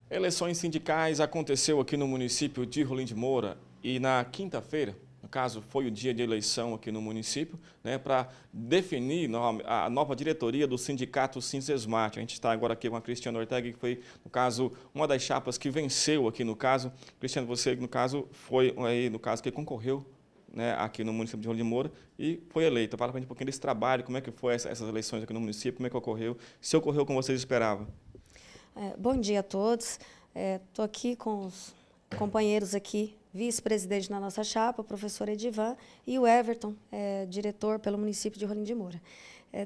Eleições sindicais aconteceu aqui no município de Rolim de Moura e na quinta-feira, no caso, foi o dia de eleição aqui no município, né, para definir a nova diretoria do sindicato Sinsesmate. A gente está agora aqui com a Cristiane Ortega, que foi, no caso, uma das chapas que venceu aqui no caso. Cristiane, você, no caso, foi aí, no caso, que concorreu, né, aqui no município de Rolim de Moura e foi eleita. Fala para a gente um pouquinho desse trabalho, como é que foi essas eleições aqui no município, como é que ocorreu, se ocorreu como vocês esperavam. Bom dia a todos. Estou aqui com os companheiros aqui, vice-presidente na nossa chapa, o professor Edivan, e o Everton, diretor pelo município de Rolim de Moura.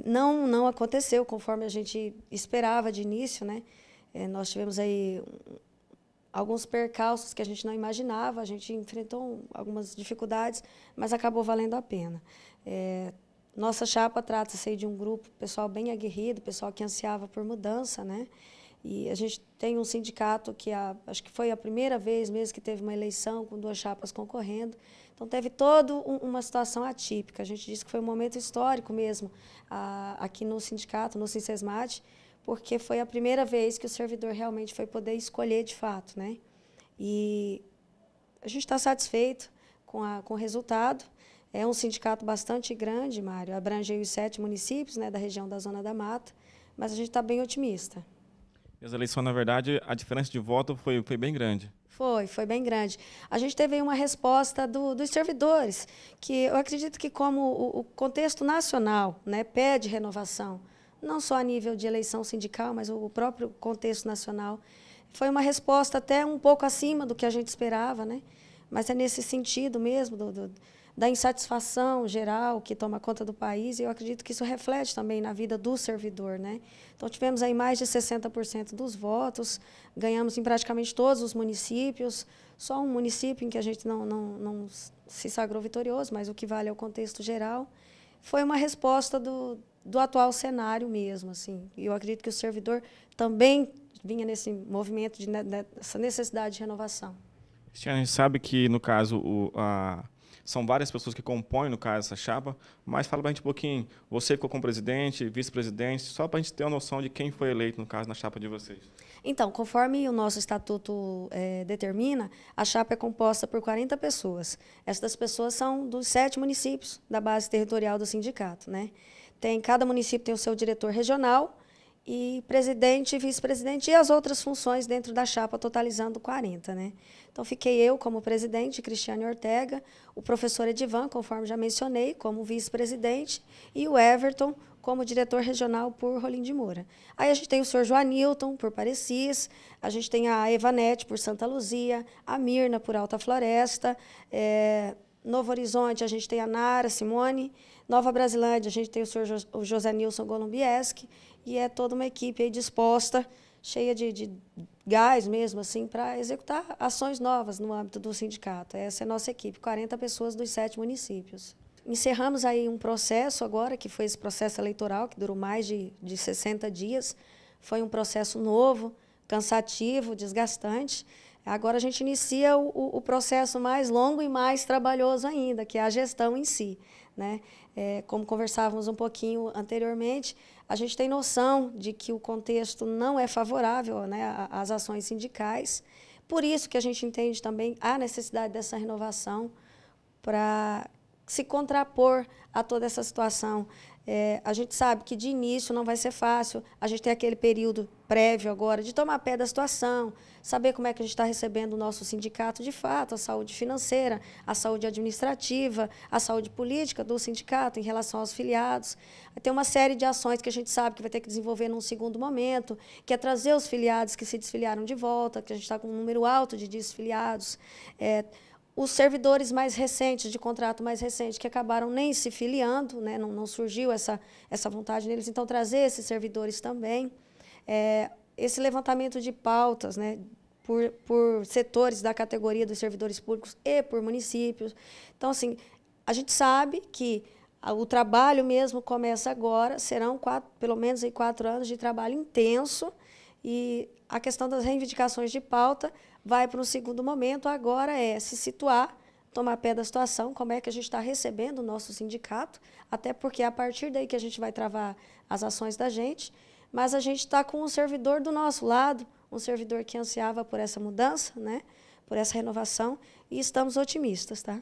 Não aconteceu conforme a gente esperava de início, né? Nós tivemos aí alguns percalços que a gente não imaginava, a gente enfrentou algumas dificuldades, mas acabou valendo a pena. Nossa chapa trata-se de um grupo, pessoal bem aguerrido, pessoal que ansiava por mudança, né? E a gente tem um sindicato que acho que foi a primeira vez mesmo que teve uma eleição com duas chapas concorrendo. Então, teve toda uma situação atípica. A gente disse que foi um momento histórico mesmo aqui no sindicato, no Sinsesmate, porque foi a primeira vez que o servidor realmente foi poder escolher de fato, né? E a gente está satisfeito com o resultado. É um sindicato bastante grande, Mário, abrange os 7 municípios, né, da região da Zona da Mata, mas a gente está bem otimista. E as eleições, na verdade, a diferença de voto foi bem grande. Foi bem grande. A gente teve aí uma resposta dos servidores, que eu acredito que como o contexto nacional, né, pede renovação, não só a nível de eleição sindical, mas o próprio contexto nacional, foi uma resposta até um pouco acima do que a gente esperava, né? Mas é nesse sentido mesmo, da insatisfação geral que toma conta do país, e eu acredito que isso reflete também na vida do servidor, né? Então, tivemos aí mais de 60% dos votos, ganhamos em praticamente todos os municípios, só um município em que a gente não se sagrou vitorioso, mas o que vale é o contexto geral. Foi uma resposta do atual cenário mesmo, assim. E eu acredito que o servidor também vinha nesse movimento, dessa necessidade de renovação. A gente sabe que, no caso, são várias pessoas que compõem, no caso, essa chapa, mas fala para a gente um pouquinho, você ficou como presidente, vice-presidente, só para a gente ter uma noção de quem foi eleito, no caso, na chapa de vocês. Então, conforme o nosso estatuto determina, a chapa é composta por 40 pessoas. Essas pessoas são dos 7 municípios da base territorial do sindicato, né? Cada município tem o seu diretor regional, e presidente, vice-presidente e as outras funções dentro da chapa, totalizando 40, né? Então, fiquei eu como presidente, Cristiane Ortega, o professor Edivan, conforme já mencionei, como vice-presidente, e o Everton como diretor regional por Rolim de Moura. Aí a gente tem o senhor Joanilton, por Parecis, a gente tem a Evanete, por Santa Luzia, a Mirna, por Alta Floresta, Novo Horizonte, a gente tem a Nara Simone, Nova Brasilândia, a gente tem o senhor José Nilson Golombieski, e é toda uma equipe aí disposta, cheia de gás mesmo, assim, para executar ações novas no âmbito do sindicato. Essa é a nossa equipe, 40 pessoas dos 7 municípios. Encerramos aí um processo agora, que foi esse processo eleitoral, que durou mais de 60 dias. Foi um processo novo, cansativo, desgastante. Agora a gente inicia o processo mais longo e mais trabalhoso ainda, que é a gestão em si, né? Como conversávamos um pouquinho anteriormente, a gente tem noção de que o contexto não é favorável, né, às ações sindicais. Por isso que a gente entende também a necessidade dessa renovação para se contrapor a toda essa situação. A gente sabe que de início não vai ser fácil, a gente tem aquele período prévio agora de tomar pé da situação, saber como é que a gente está recebendo o nosso sindicato de fato, a saúde financeira, a saúde administrativa, a saúde política do sindicato em relação aos filiados. Tem uma série de ações que a gente sabe que vai ter que desenvolver num segundo momento, que é trazer os filiados que se desfiliaram de volta, que a gente está com um número alto de desfiliados. Os servidores mais recentes, de contrato mais recente, que acabaram nem se filiando, né? Não surgiu essa vontade neles, então trazer esses servidores também. Esse levantamento de pautas, né? Por setores da categoria dos servidores públicos e por municípios. Então, assim, a gente sabe que o trabalho mesmo começa agora, serão pelo menos aí 4 anos de trabalho intenso, e a questão das reivindicações de pauta vai para um segundo momento, agora é se situar, tomar pé da situação, como é que a gente está recebendo o nosso sindicato, até porque é a partir daí que a gente vai travar as ações da gente, mas a gente está com o servidor do nosso lado, um servidor que ansiava por essa mudança, né? Por essa renovação, e estamos otimistas, tá?